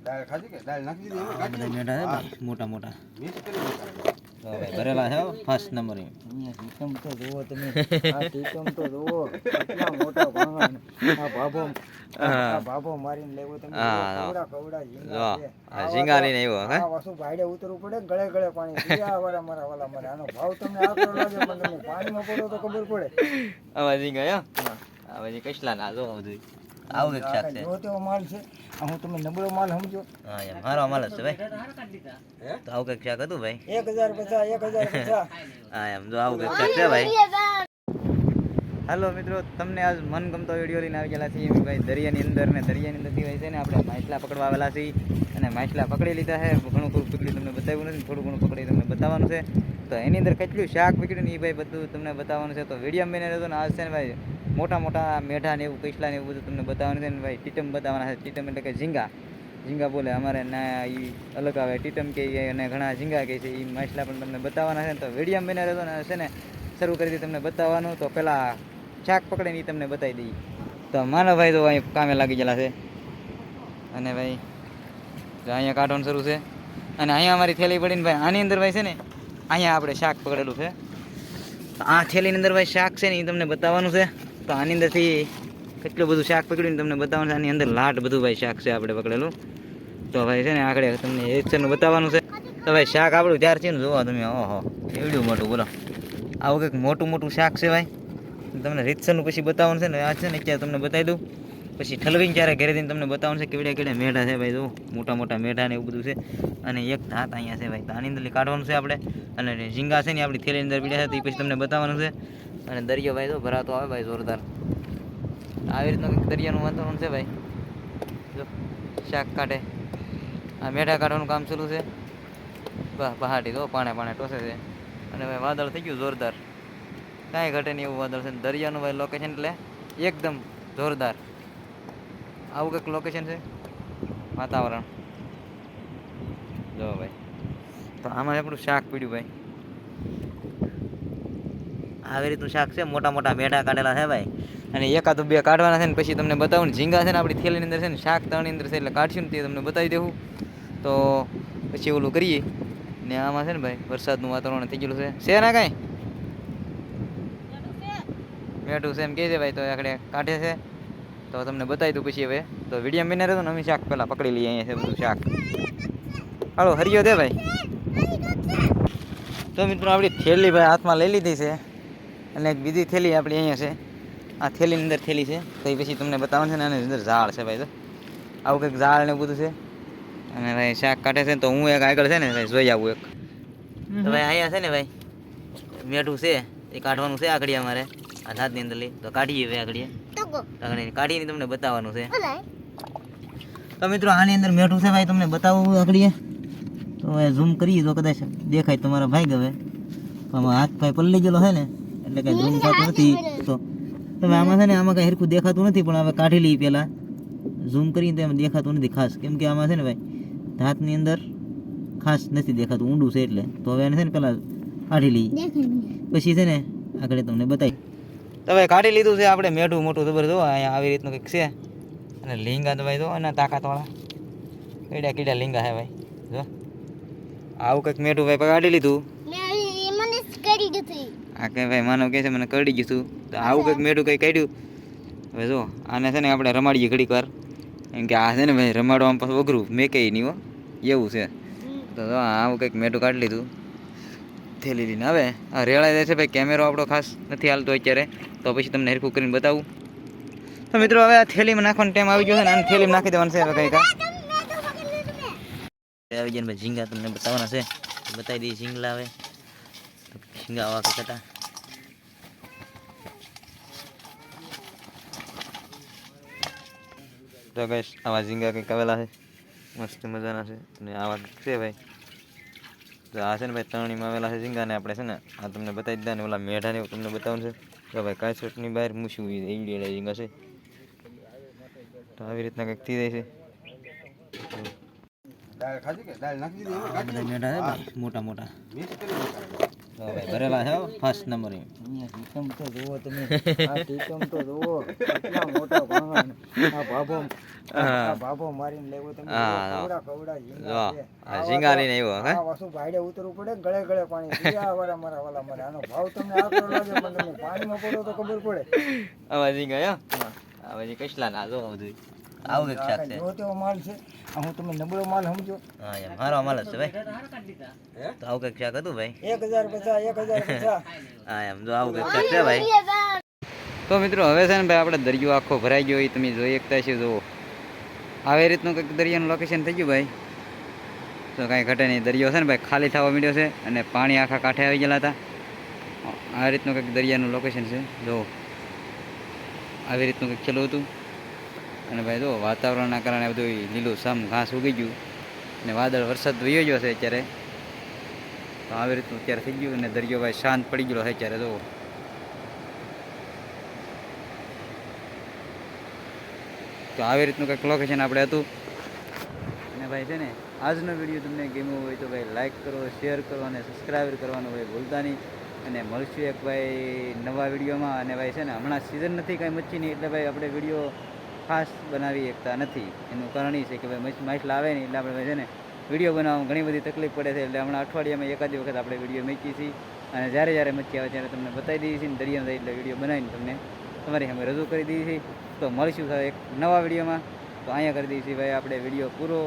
બધા મેઢા છે ભાઈ મોટા મોટા તો ભાઈ ભરેલા છે ફર્સ્ટ નંબર સિસ્ટમ તો જુઓ તમે, આ સિસ્ટમ તો જુઓ કેટલા મોટા ભાંગા, આ ભાભો મારીને લેવો તમે, કવડા કવડા ઝીંગા છે. ઝીંગા લઈને આવ્યો હે આ વસ્તુ ભાડે ઉતરવું પડે, ગળે ગળે પાણી પીયા વાળા મારા વાલા મારે. આનો ભાવ તમને આકરો લાગે પણ તમે પાણીમાં પડો તો ખબર પડે. આવા ઝીંગા હે આ પછી કસલા ના જો બધું આવું એક શાક છે. જો તેવો માલ છે, હું તમે નબળો માલ સમજો. હા યાર મારો માલ જ છે ભાઈ. તો આવું કઈક શાક હતું ભાઈ 1050. હા એમ જો આવું કઈક શાક છે ભાઈ. હાલો મિત્રો, તમને આજ મનગમતો વિડીયો લઈને આવી ગયેલા છીએ ભાઈ દરિયાની અંદર. ને દરિયાની અંદરથી ભાઈ છે ને આપણે માછલા પકડવા આવેલા છીએ અને માછલા પકડી લીધા છે. ઘણું થોડું પકડ્યું તમને બતાવ્યું નથી, થોડું ઘણું પકડી તમને બતાવવાનું છે. તો એની અંદર કેટલું શાક પકડ્યું ને એ ભાઈ બધું તમને બતાવવાનું છે. તો વિડીયો બને રહેતો ને આજ છે ને ભાઈ મોટા મોટા મેઢા ને એવું કસલા ને એવું બધું તમને બતાવવાનું છે ને ભાઈ. ટીટમ બતાવવાના છે. ટીટમ એટલે કે ઝીંગા બોલે અમારે ના, એ અલગ આવે ટીટમ કે અને ઘણા ઝીંગા કહે છે. એ માછલા પણ તમને બતાવવાના છે. તો વિડીયો બને રહેતો ને છે ને શરૂ કરી દી તમને બતાવવાનું. તો પહેલાં શાક પકડીને એ તમને બતાવી દઈએ. તો માનો ભાઈ તો અહીં કામે લાગી ગયેલા છે અને ભાઈ તો અહીંયા કાઢવાનું શરૂ છે. અને અહીંયા અમારી થેલી પડીને ભાઈ આની અંદર ભાઈ છે ને અહીંયા આપણે શાક પકડેલું છે. તો આ થેલીની અંદર ભાઈ શાક છે ને એ તમને બતાવવાનું છે. તો આની અંદરથી કેટલું બધું શાક પકડ્યું ને તમને બતાવવાનું છે. આની અંદર લાટ બધું ભાઈ શાક છે આપણે પકડેલું. તો ભાઈ છે ને આગળ તમને એક્શનનું બતાવવાનું છે. તો ભાઈ શાક આપણું ત્યાર છે ને જોવો તમે, ઓહો એવડું મોટું બોલો. આવું કંઈક મોટું મોટું શાક છે ભાઈ. તમને રીતસરનું પછી બતાવવાનું છે ને આ છે ને અત્યારે તમને બતાવી દઉં. પછી ઠલવીને ક્યારે ઘરે જઈને તમને બતાવવાનું છે કેવડે કેવડે મેઢા છે ભાઈ. જો મોટા મોટા મેઢા ને એવું બધું છે. અને એક હાથ અહીંયા છે ભાઈ. તો આની અંદર કાઢવાનું છે આપણે. અને ઝીંગા છે ને આપણી થેલીની અંદર પીડ્યા છે તો એ પછી તમને બતાવવાનું છે. અને દરિયો ભાઈ તો ભરાતો આવે ભાઈ જોરદાર. આવી રીતનું દરિયાનું વાતાવરણ છે ભાઈ. જો શાક કાઢે, આ મેઢા કાઢવાનું કામ શરૂ છે. પહાડી તો પાણે ટોસે છે. અને ભાઈ વાદળ થઈ ગયું જોરદાર, કાંઈ ઘટે નહીં એવું વાદળ છે. દરિયાનું ભાઈ લોકેશન એટલે એકદમ જોરદાર. આવું કંઈક લોકેશન છે, વાતાવરણ જો ભાઈ. તો આમાં આપણું શાક પીડ્યું ભાઈ. આવી રીતનું શાક છે. મોટા મોટા મેઢા કાઢેલા છે ભાઈ. અને એકાદ બે કાઢવાના છે ને પછી તમને બતાવું ને. ઝીંગા છે ને આપણી થેલીની અંદર છે ને શાક તળની અંદર છે એટલે કાઢશું ને તે તમને બતાવી દેવું. તો પછી ઓલું કરીએ ને. આમાં છે ને ભાઈ વરસાદનું વાતાવરણ થઈ ગયેલું છે ને કાંઈ મેઠું છે એમ કહે છે ભાઈ. તો આગળ કાઢે છે તો તમને બતાવી દઉં પછી. હવે તો વિડીયો બને રહેતો ને અમે શાક પહેલાં પકડી લઈએ. અહીંયા છે બધું શાક. હાલો હરિયો દે ભાઈ. તો મિત્રો આપણી થેલી ભાઈ હાથમાં લઈ લીધી છે. અને એક બીજી થેલી આપણી અહીંયા છે. આ થેલીની અંદર થેલી છે તો એ પછી તમને બતાવવાનું છે ને. આની અંદર ઝાડ છે ભાઈ. તો આવું કંઈક ઝાડ ને બધું છે. અને ભાઈ શાક કાઢે છે તો હું એક આગળ છે ને ભાઈ જોઈ આવું એક. તો ભાઈ અહીંયા છે ને ભાઈ મેઠું છે એ કાઢવાનું છે આગળ અમારે આ હાથની અંદર લઈ. તો કાઢીએ ભાઈ આગળ કાઢીને તમને બતાવવાનું છે. તો મિત્રો આની અંદર મેઠું છે ભાઈ, તમને બતાવું આગળ. તો ઝૂમ કરીએ તો કદાચ દેખાય તમારા ભાઈ ગવે. આમાં હાથ ભાઈ પલ્લી ગયેલો છે ને એટલે કઈ ઝૂમ થતું નથી. તો તમે આમાં છે ને આમાં કઈ હરખું દેખાતું નથી. પણ હવે કાઢી લઈએ પહેલાં ઝૂમ કરીને તો એમાં દેખાતું નથી ખાસ. કેમ કે આમાં છે ને ભાઈ હાથની અંદર ખાસ નથી દેખાતું, ઊંડું છે એટલે. તો હવે એને છે ને પહેલાં કાઢી લઈએ પછી છે ને આગળ તમને બતાવી. તો ભાઈ કાઢી લીધું છે આપણે મેઢું મોટું જબર. જો અહીંયા આવી રીતનું કંઈક છે. અને લીંગા તો ભાઈ જો એના તાકાતવાળા કીડા કીડા લીંગા છે ભાઈ. જો આવું કંઈક મેઢું ભાઈ કાઢી લીધું. આ કંઈ ભાઈ માનવ કહે છે મને કરડી ગયું હતું. તો આવું કંઈક મેઢું કંઈ કાઢ્યું. હવે જો આને છે ને આપણે રમાડીએ ઘડીક વાર. એમ કે આ છે ને ભાઈ રમાડવામાં પાછું અઘરું મેં કંઈ નહીં હો એવું છે. તો આવું કંઈક મેઢું કાઢી લીધું થેલી લઈને. હવે આ રેળાઈ જાય છે ભાઈ. કેમેરો આપણો ખાસ નથી હાલતો અત્યારે. તો પછી તમને હરખું કરીને બતાવું. તો મિત્રો હવે આ થેલીમાં નાખવાનો ટાઈમ આવી ગયો છે ને. આને થેલીમાં નાખી દેવાનું છે. હવે કંઈક આવી જાય ભાઈ ઝીંગા તમને બતાવવાના છે. બતાવી દઈએ ઝીંગલા. હવે ઝીંગા આવા કંઈક હતા. તો ગાઈસ આવા ઝીંગા કંઈક આવેલા છે, મસ્ત મજાના છે. અને આવા છે ભાઈ. તો આ છે ને ભાઈ તરણીમાં આવેલા છે ઝીંગા. ને આપણે છે ને આ તમને બતાવી દીધા ને ઓલા મેઢા ને એવું તમને બતાવવાનું છે. તો ભાઈ કાચની બહાર મૂછું એવડી ઝીંગા છે. તો આવી રીતના કંઈક થઈ જાય છે. બધા મેઢા છે ભાઈ મોટા મોટા. જો ભાઈ ભરેલા છે ફર્સ્ટ નંબર અહીંયા ટીકમ તો જુઓ તમે આ ટીકમ તો જુઓ કેટલા મોટા ભાંગા ને. આ ભાભો મારીને લેવો તમે કવડા કવડા ઝીંગા છે. ઝીંગારીને આવ્યો હે આ વસ્તુ ભાડે ઉતરવું પડે ને ગળે ગળે પાણી પીયા વાળા મારા વાલા મારે આનો ભાવ તમને આટલો લાગે પણ તમે પાણીમાં પડો તો ખબર પડે. આવા ઝીંગા હે આ પછી કસલા ના જો બધું આવું એક શાક છે. જો તેવો માલ છે આ હું તમે નબળો માલ સમજો. હા યાર મારો માલ જ છે ભાઈ. તો આવું કંઈક શાક હતું ભાઈ. 1050. હા એમ જો આવું કંઈક શાક છે ભાઈ. તો મિત્રો હવે છે ને ભાઈ આપણે દરિયો આખો ભરાઈ ગયો એ તમે જોઈ શકતા છો. જુઓ આવી રીતનું કંઈક દરિયાનું લોકેશન થઈ ગયું ભાઈ. તો કાંઈ ઘટે નહીં. દરિયો છે ને ભાઈ ખાલી થવા માંડ્યો છે અને પાણી આખા કાંઠે આવી ગયેલા હતા. આ રીતનું કંઈક દરિયાનું લોકેશન છે. જુઓ આવી રીતનું કંઈક ચાલુ હતું. અને ભાઈ જો વાતાવરણના કારણે બધું લીલું સમ ઘાસ ઉગી ગયું અને વાદળ વરસાદ વયો ગયો છે અત્યારે. તો આવી રીતનું અત્યારે થઈ ગયું અને દરિયો ભાઈ શાંત પડી ગયો છે અત્યારે. જો તો આવી રીતનું કંઈક લોકેશન આપણે હતું. અને ભાઈ છે ને આજનો વિડીયો તમને ગમ્યો હોય તો ભાઈ લાઈક કરો, શેર કરો અને સબસ્ક્રાઈબ કરવાનું ભાઈ ભૂલતા નહીં. અને મળશું એક ભાઈ નવા વિડીયોમાં. અને ભાઈ છે ને હમણાં સિઝન નથી કાંઈ મચ્છીની એટલે ભાઈ આપણે વિડીયો ખાસ બનાવી શકતા નથી. એનું કારણ એ છે કે ભાઈ માછલા આવે ને એટલે આપણે છે ને વિડીયો બનાવવામાં ઘણી બધી તકલીફ પડે છે. એટલે હમણાં અઠવાડિયામાં એકાદી વખત આપણે વિડીયો મૂકીએ છીએ અને જ્યારે જ્યારે મચ્છી આવે ત્યારે તમને બતાવી દઈએ છીએ ને દરિયામાં એટલે વિડીયો બનાવીને તમને તમારી સામે રજૂ કરી દઈએ છીએ. તો મળીશું એક નવા વિડીયોમાં. તો અહીંયા કરી દઈએ છીએ ભાઈ આપણે વિડીયો પૂરો.